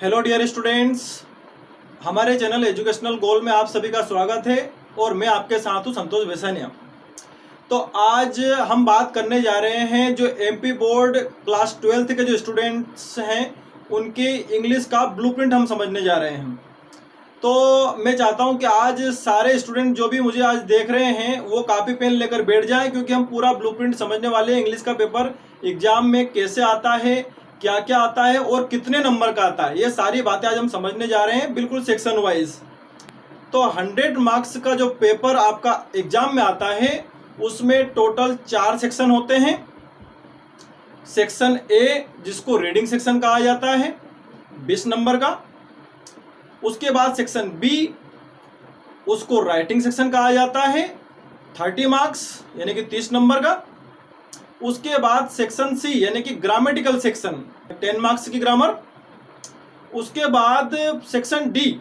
Hello dear students, हमारे channel educational गोल में आप सभी का स्वागत है और मैं आपके साथ हूँ संतोष बेसानिया। तो आज हम बात करने जा रहे हैं जो एमपी बोर्ड क्लास 12th के जो स्टूडेंट्स हैं उनकी इंग्लिश का ब्लूप्रिंट हम समझने जा रहे हैं। तो मैं चाहता हूं कि आज सारे स्टूडेंट जो भी मुझे आज देख रहे हैं वो कापी पेन लेकर बैठ जाएं, क्योंकि हम पूरा ब्लूप्रिंट समझने वाले हैं। इंग्लिश का पेपर एग्जाम में कैसे आता है, क्या क्या आता है और कितने नंबर का आता है, ये सारी बातें आज हम समझने जा रहे हैं, बिल्कुल सेक्शन वाइज। तो 100 मार्क्स का जो पेपर आपका एग्जाम में आता है उसमें टोटल 4 सेक्शन होते हैं। सेक्शन ए जिसको रीडिंग सेक्शन कहा जाता है 20 नंबर का। उसके बाद सेक्शन बी उसको राइटिंग सेक्शन कहा जाता है 30 मार्क्स यानी कि 30 नंबर का। उसके बाद सेक्शन सी यानी कि ग्रामेटिकल सेक्शन 10 मार्क्स की ग्रामर। उसके बाद सेक्शन डी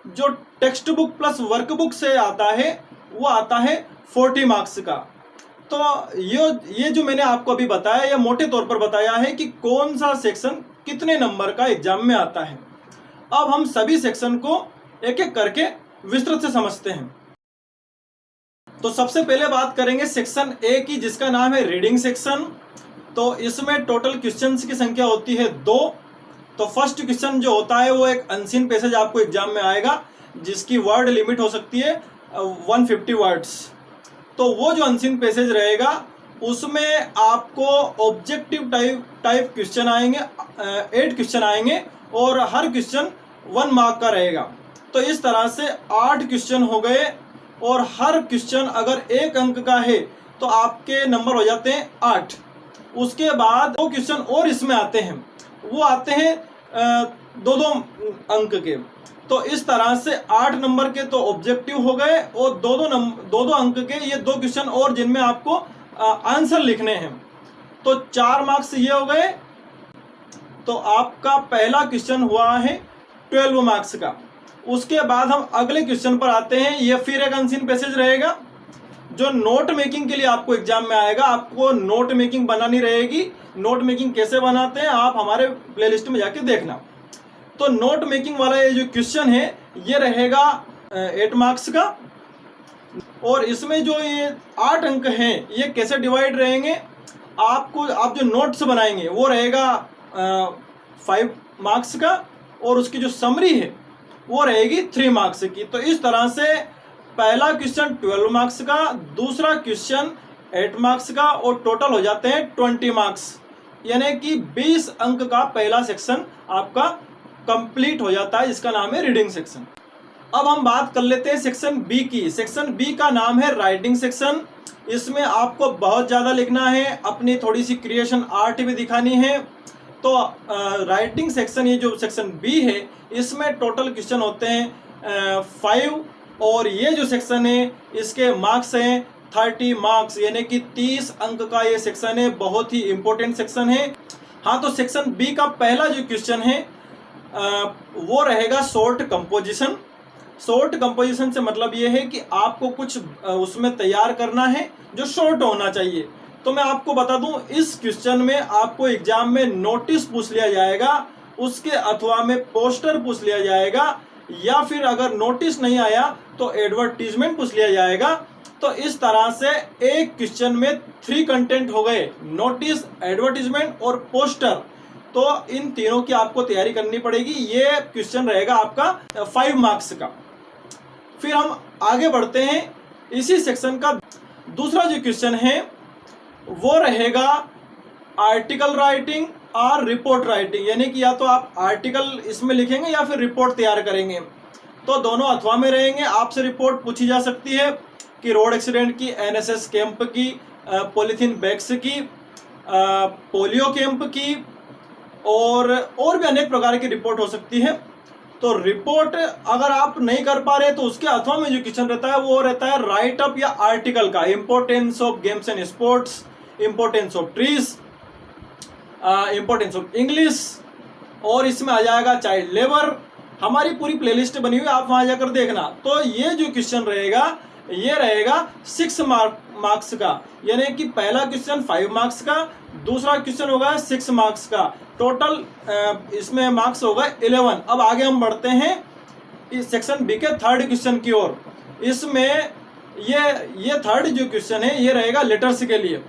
जो टेक्स्ट बुक प्लस वर्कबुक से आता है वो आता है 40 मार्क्स का। तो ये जो मैंने आपको अभी बताया, ये मोटे तौर पर बताया है कि कौन सा सेक्शन कितने नंबर का एग्जाम में आता है। अब हम सभी सेक्शन को एक एक करके विस्तृत से समझते हैं। तो सबसे पहले बात करेंगे सेक्शन ए की, जिसका नाम है रीडिंग सेक्शन। तो इसमें टोटल क्वेश्चंस की संख्या होती है 2। तो फर्स्ट क्वेश्चन जो होता है वो एक अनसीन पैसेज आपको एग्जाम में आएगा, जिसकी वर्ड लिमिट हो सकती है 150 वर्ड्स। तो वो जो अनसीन पैसेज रहेगा उसमें आपको ऑब्जेक्टिव टाइप क्वेश्चन आएंगे, 8 क्वेश्चन आएंगे और हर क्वेश्चन 1 मार्क का रहेगा। तो इस तरह से 8 क्वेश्चन हो गए और हर क्वेश्चन अगर 1 अंक का है तो आपके नंबर हो जाते हैं 8। उसके बाद 2 क्वेश्चन और इसमें आते हैं, वो आते हैं 2-2 अंक के। तो इस तरह से 8 नंबर के तो ऑब्जेक्टिव हो गए और 2-2 अंक के ये 2 क्वेश्चन और जिनमें आपको आंसर लिखने हैं। तो 4 मार्क्स ये हो गए। तो आपका पहला क्वेश्चन हुआ है 12 मार्क्स का। उसके बाद हम अगले क्वेश्चन पर आते हैं। ये फिर एक अनसीन पैसेज रहेगा जो नोट मेकिंग के लिए आपको एग्जाम में आएगा। आपको नोट मेकिंग बनानी रहेगी। नोट मेकिंग कैसे बनाते हैं आप हमारे प्लेलिस्ट में जाके देखना। तो नोट मेकिंग वाला ये जो क्वेश्चन है ये रहेगा 8 मार्क्स का। और इसमें जो ये 8 अंक हैं ये कैसे डिवाइड रहेंगे, आप जो नोट्स बनाएंगे वो रहेगा 5 मार्क्स का और उसकी जो समरी है वो रहेगी 3 मार्क्स की। तो इस तरह से पहला क्वेश्चन 12 मार्क्स का, दूसरा क्वेश्चन 8 मार्क्स का और टोटल हो जाते हैं 20 मार्क्स, यानी कि 20 अंक का पहला सेक्शन आपका कंप्लीट हो जाता है, जिसका नाम है रीडिंग सेक्शन। अब हम बात कर लेते हैं सेक्शन बी की। सेक्शन बी का नाम है राइटिंग सेक्शन। इसमें आपको बहुत ज़्यादा लिखना है, अपनी थोड़ी सी क्रिएशन आर्ट भी दिखानी है। तो राइटिंग सेक्शन, ये जो सेक्शन बी है, इसमें टोटल क्वेश्चन होते हैं 5 और ये जो सेक्शन है इसके मार्क्स हैं 30 मार्क्स, यानी कि 30 अंक का ये सेक्शन है। बहुत ही इंपॉर्टेंट सेक्शन है। हाँ, तो सेक्शन बी का पहला जो क्वेश्चन है वो रहेगा शॉर्ट कंपोजिशन। शॉर्ट कंपोजिशन से मतलब ये है कि आपको कुछ उसमें तैयार करना है जो शॉर्ट होना चाहिए। तो मैं आपको बता दूं, इस क्वेश्चन में आपको एग्जाम में नोटिस पूछ लिया जाएगा, उसके अथवा में पोस्टर पूछ लिया जाएगा, या फिर अगर नोटिस नहीं आया तो एडवर्टीजमेंट पूछ लिया जाएगा। तो इस तरह से एक क्वेश्चन में 3 कंटेंट हो गए, नोटिस, एडवर्टीजमेंट और पोस्टर। तो इन तीनों की आपको तैयारी करनी पड़ेगी। ये क्वेश्चन रहेगा आपका 5 मार्क्स का। फिर हम आगे बढ़ते हैं। इसी सेक्शन का दूसरा जो क्वेश्चन है वो रहेगा आर्टिकल राइटिंग और रिपोर्ट राइटिंग, यानी कि या तो आप आर्टिकल इसमें लिखेंगे या फिर रिपोर्ट तैयार करेंगे। तो दोनों अथवा में रहेंगे। आपसे रिपोर्ट पूछी जा सकती है कि रोड एक्सीडेंट की, एनएसएस कैंप की, पॉलीथीन बैग्स की, पोलियो कैंप की और भी अनेक प्रकार की रिपोर्ट हो सकती है। तो रिपोर्ट अगर आप नहीं कर पा रहे तो उसके अथवा में जो क्वेश्चन रहता है वो रहता है राइट अप या आर्टिकल का। Importance of games and sports, importance of trees, importance of English, और इसमें आ जाएगा चाइल्ड लेबर। हमारी पूरी प्लेलिस्ट बनी हुई है, आप वहां जाकर देखना। तो ये जो क्वेश्चन रहेगा ये रहेगा 6 मार्क्स का, यानी कि पहला क्वेश्चन 5 मार्क्स का, दूसरा क्वेश्चन होगा 6 मार्क्स का, टोटल इसमें मार्क्स होगा 11। अब आगे हम बढ़ते हैं इस सेक्शन बी के थर्ड क्वेश्चन की ओर। इसमें ये थर्ड जो क्वेश्चन है ये रहेगा लेटर्स के लिए।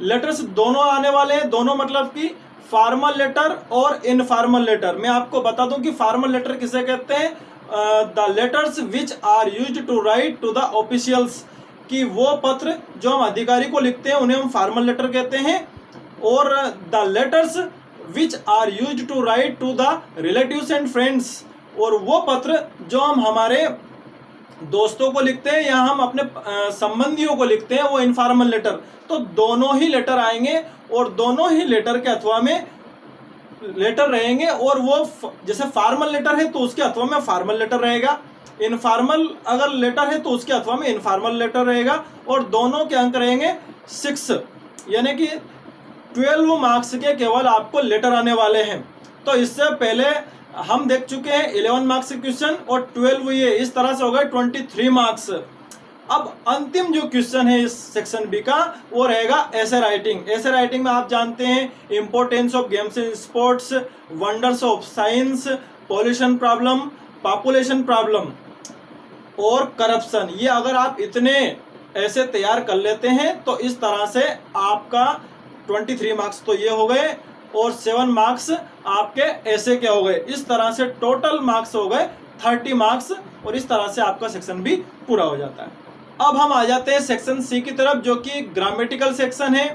लेटर्स दोनों आने वाले हैं, दोनों मतलब कि फॉर्मल लेटर और इनफॉर्मल लेटर। मैं आपको बता दूं कि फॉर्मल लेटर किसे कहते हैं, the letters which are used to write to the officials, कि वो पत्र जो हम अधिकारी को लिखते हैं उन्हें हम फॉर्मल लेटर कहते हैं। और the letters which are used to write to the relatives and friends, और वो पत्र जो हम हमारे दोस्तों को लिखते हैं या हम अपने संबंधियों को लिखते हैं वो इनफॉर्मल लेटर। तो दोनों ही लेटर आएंगे और दोनों ही लेटर के अथवा में लेटर रहेंगे, और वो जैसे फॉर्मल लेटर है तो उसके अथवा में फॉर्मल लेटर रहेगा, इनफॉर्मल अगर लेटर है तो उसके अथवा में इनफॉर्मल लेटर रहेगा, और दोनों के अंक रहेंगे 6, यानी कि 12 मार्क्स के केवल आपको लेटर आने वाले हैं। तो इससे पहले हम देख चुके हैं 11 मार्क्स के क्वेश्चन और 12 ये, इस तरह से हो गए 23 मार्क्स। अब अंतिम जो क्वेश्चन है इस सेक्शन बी का वो रहेगा ऐसे राइटिंग। ऐसे राइटिंग में आप जानते हैं importance of games and sports, wonders of science, pollution problem, population problem और करप्शन। ये अगर आप इतने ऐसे तैयार कर लेते हैं तो इस तरह से आपका 23 मार्क्स तो ये हो गए और 7 मार्क्स आपके ऐसे के हो गए। इस तरह से टोटल मार्क्स हो गए 30 मार्क्स, और इस तरह से आपका सेक्शन बी पूरा हो जाता है। अब हम आ जाते हैं सेक्शन सी की तरफ, जो कि ग्रामेटिकल सेक्शन है।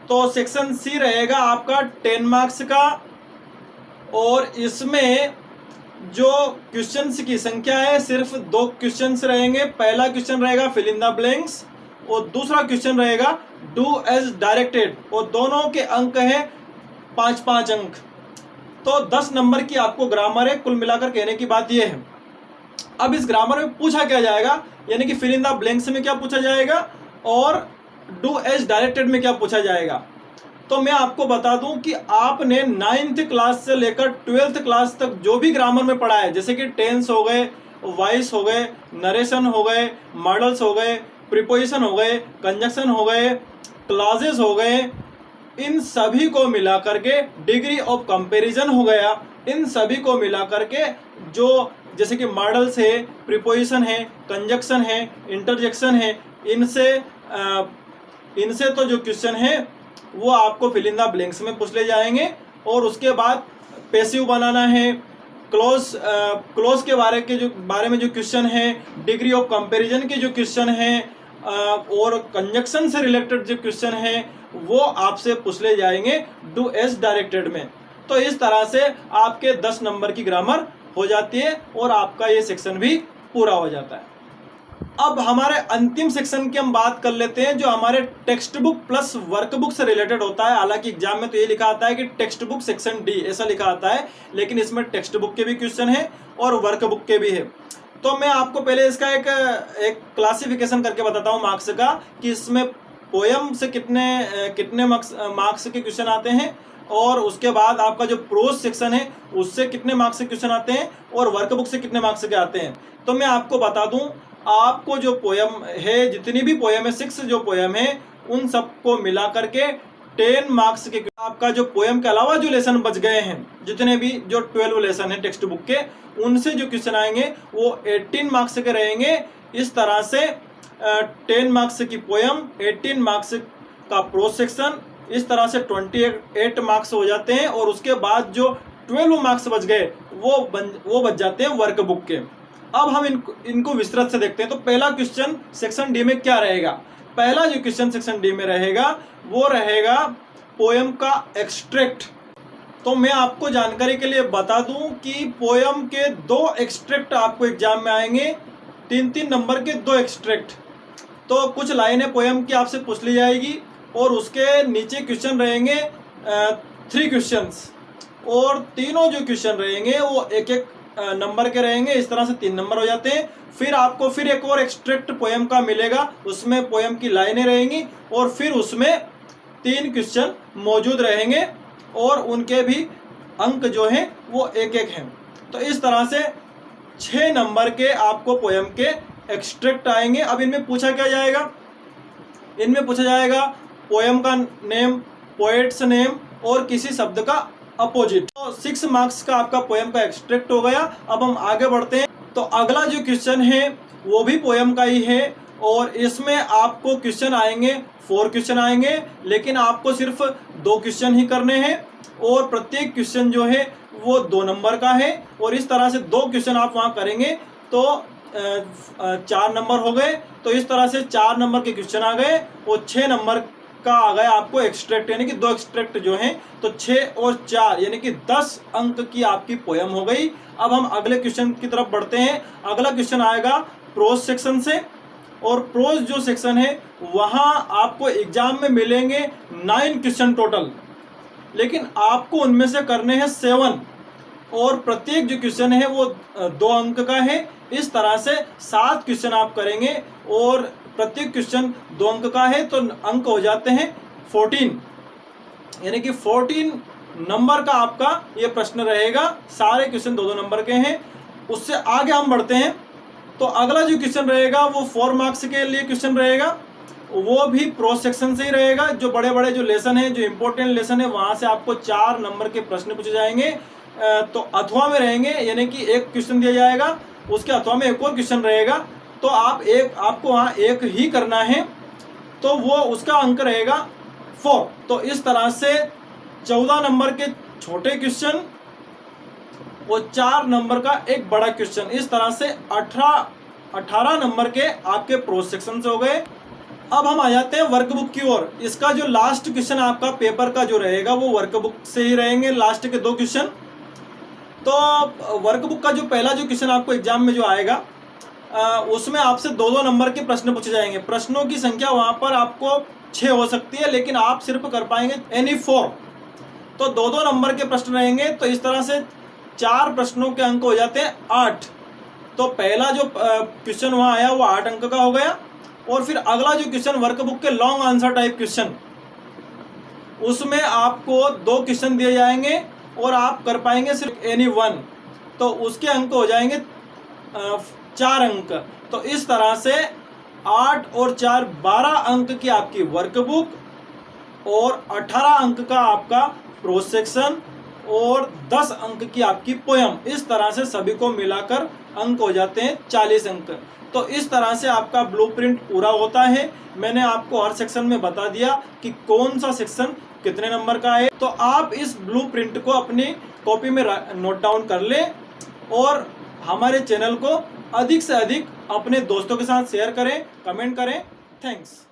तो सेक्शन सी रहेगा आपका 10 मार्क्स का, और इसमें जो क्वेश्चंस की संख्या है सिर्फ 2 क्वेश्चंस रहेंगे। पहला क्वेश्चन रहेगा फिल इन द ब्लैंक्स और दूसरा क्वेश्चन रहेगा डू एज डायरेक्टेड, और दोनों के अंक है 5-5 अंक। तो 10 नंबर की आपको ग्रामर है। कुल मिलाकर कहने की बात यह है। अब इस ग्रामर में पूछा क्या जाएगा, यानी कि फिल इन द ब्लैंक्स में क्या पूछा जाएगा और डू एज डायरेक्टेड में क्या पूछा जाएगा। तो मैं आपको बता दूं कि आपने 9th क्लास से लेकर 12th क्लास तक जो भी ग्रामर में पढ़ा है, जैसे कि टेंस हो गए, वॉइस हो गए, नरेशन हो गए, मॉडल्स हो गए, प्रीपोजिशन हो गए, कंजक्शन हो गए, क्लॉजेस हो गए, इन सभी को मिला करके डिग्री ऑफ कंपैरिजन हो गया। इन सभी को मिला करके जो जैसे कि मॉडल्स है, प्रीपोजिशन है, कंजक्शन है, इंटरजेक्शन है, इनसे तो जो क्वेश्चन है वो आपको फिल इन द ब्लैंक्स में पूछ ले जाएंगे। और उसके बाद पैसिव बनाना है, क्लोज के बारे में जो क्वेश्चन है, डिग्री ऑफ कंपैरिजन के जो क्वेश्चन है और कंजक्शन से रिलेटेड जो क्वेश्चन है वो आपसे पूछ ले जाएंगे डू एज डायरेक्टेड में। तो इस तरह से आपके 10 नंबर की ग्रामर हो जाती है और आपका ये सेक्शन भी पूरा हो जाता है। अब हमारे अंतिम सेक्शन की हम बात कर लेते हैं, जो हमारे टेक्स्ट बुक प्लस वर्कबुक से रिलेटेड होता है। हालांकि एग्जाम में तो ये लिखा आता है कि टेक्स्ट बुक सेक्शन डी, ऐसा लिखा आता है, लेकिन इसमें टेक्स्ट बुक के भी क्वेश्चन है और वर्कबुक के भी है। तो मैं आपको पहले इसका एक क्लासिफिकेशन करके बताता हूँ मार्क्स का, कि इसमें पोयम से कितने मार्क्स के क्वेश्चन आते हैं, और उसके बाद आपका जो प्रोज सेक्शन है उससे कितने मार्क्स के क्वेश्चन आते हैं, और वर्कबुक से कितने मार्क्स के आते हैं। तो मैं आपको बता दूं, आपको जो पोयम है, जितनी भी पोयम है, 6 जो पोयम है, उन सबको मिला करके 10 मार्क्स के, आपका जो पोयम के अलावा जो लेसन बच गए हैं, जितने भी जो 12 लेसन है टेक्स्ट बुक के, उनसे जो क्वेश्चन आएंगे वो 18 मार्क्स के रहेंगे। इस तरह से 10 मार्क्स की पोयम, 18 मार्क्स का प्रोज सेक्शन, इस तरह से 28 मार्क्स हो जाते हैं। और उसके बाद जो 12 मार्क्स बच गए वो बच जाते हैं वर्कबुक के। अब हम इनको विस्तृत से देखते हैं। तो पहला क्वेश्चन सेक्शन डी में क्या रहेगा। पहला जो क्वेश्चन सेक्शन डी में रहेगा वो रहेगा पोयम का एक्सट्रैक्ट। तो मैं आपको जानकारी के लिए बता दूं कि पोयम के 2 एक्सट्रैक्ट आपको एग्जाम में आएंगे, 3-3 नंबर के 2 एक्सट्रैक्ट। तो कुछ लाइनें पोयम की आपसे पूछ ली जाएगी और उसके नीचे क्वेश्चन रहेंगे 3 क्वेश्चंस, और तीनों जो क्वेश्चन रहेंगे वो 1-1 नंबर के रहेंगे। इस तरह से 3 नंबर हो जाते हैं। फिर आपको फिर एक और एक्सट्रैक्ट पोयम का मिलेगा, उसमें पोयम की लाइनें रहेंगी और फिर उसमें 3 क्वेश्चन मौजूद रहेंगे और उनके भी अंक जो हैं वो 1-1 हैं। तो इस तरह से 6 नंबर के आपको पोयम के एक्सट्रैक्ट आएंगे। अब इनमें पूछा क्या जाएगा, इनमें पूछा जाएगा पोयम का नेम, पोएट्स नेम और किसी शब्द का अपोजिट। तो 6 मार्क्स का आपका पोएम का एक्सट्रैक्ट हो गया। अब हम आगे बढ़ते हैं। तो अगला जो क्वेश्चन है वो भी पोएम का ही है और इसमें आपको क्वेश्चन आएंगे 4 क्वेश्चन आएंगे, लेकिन आपको सिर्फ 2 क्वेश्चन ही करने हैं और प्रत्येक क्वेश्चन जो है वो 2 नंबर का है। और इस तरह से 2 क्वेश्चन आप वहाँ करेंगे तो 4 नंबर हो गए। तो इस तरह से 4 नंबर के क्वेश्चन आ गए और 6 नंबर का आ गया आपको एक्सट्रैक्ट, यानी कि 2 एक्सट्रैक्ट जो हैं, तो 6 और 4 यानी कि 10 अंक की आपकी पोएम हो गई। अब हम अगले क्वेश्चन की तरफ बढ़ते हैं। अगला क्वेश्चन आएगा प्रोज सेक्शन से और प्रोज जो सेक्शन है वहाँ आपको एग्जाम में मिलेंगे 9 क्वेश्चन टोटल, लेकिन आपको उनमें से करने हैं 7 और प्रत्येक जो क्वेश्चन है वो 2 अंक का है। इस तरह से 7 क्वेश्चन आप करेंगे और प्रत्येक क्वेश्चन 2 अंक का है, तो अंक हो जाते हैं 14, यानी कि 14 नंबर का आपका ये प्रश्न रहेगा। सारे क्वेश्चन 2-2 नंबर के हैं। उससे आगे हम बढ़ते हैं। तो अगला जो क्वेश्चन रहेगा वो 4 मार्क्स के लिए क्वेश्चन रहेगा, वो भी प्रोज सेक्शन से ही रहेगा। जो बड़े बड़े जो लेसन है, जो इंपॉर्टेंट लेसन है, वहाँ से आपको 4 नंबर के प्रश्न पूछे जाएंगे। तो अथवा में रहेंगे, यानी कि एक क्वेश्चन दिया जाएगा, उसके अथवा में एक और क्वेश्चन रहेगा, तो आपको वहाँ एक ही करना है, तो वो उसका अंक रहेगा 4। तो इस तरह से 14 नंबर के छोटे क्वेश्चन और 4 नंबर का एक बड़ा क्वेश्चन, इस तरह से 18 नंबर के आपके प्रोज सेक्शन से हो गए। अब हम आ जाते हैं वर्कबुक की ओर। इसका जो लास्ट क्वेश्चन आपका पेपर का जो रहेगा वो वर्कबुक से ही रहेंगे, लास्ट के 2 क्वेश्चन। तो वर्कबुक का जो पहला जो क्वेश्चन आपको एग्जाम में जो आएगा उसमें आपसे 2-2 नंबर के प्रश्न पूछे जाएंगे। प्रश्नों की संख्या वहाँ पर आपको 6 हो सकती है, लेकिन आप सिर्फ कर पाएंगे एनी 4। तो 2-2 नंबर के प्रश्न रहेंगे। तो इस तरह से 4 प्रश्नों के अंक हो जाते हैं 8। तो पहला जो क्वेश्चन वहाँ आया वो 8 अंक का हो गया। और फिर अगला जो क्वेश्चन वर्कबुक के लॉन्ग आंसर टाइप क्वेश्चन, उसमें आपको 2 क्वेश्चन दिए जाएंगे और आप कर पाएंगे सिर्फ एनी 1, तो उसके अंक हो जाएंगे 4 अंक। तो इस तरह से 8 और 4 12 अंक की आपकी वर्कबुक और 18 अंक का आपका प्रोज सेक्शन और 10 अंक की आपकी पोएम। इस तरह से सभी को मिलाकर अंक हो जाते हैं 40 अंक। तो इस तरह से आपका ब्लूप्रिंट पूरा होता है। मैंने आपको हर सेक्शन में बता दिया कि कौन सा सेक्शन कितने नंबर का है। तो आप इस ब्लूप्रिंट को अपनी कॉपी में नोट डाउन कर लें और हमारे चैनल को अधिक से अधिक अपने दोस्तों के साथ शेयर करें, कमेंट करें। थैंक्स।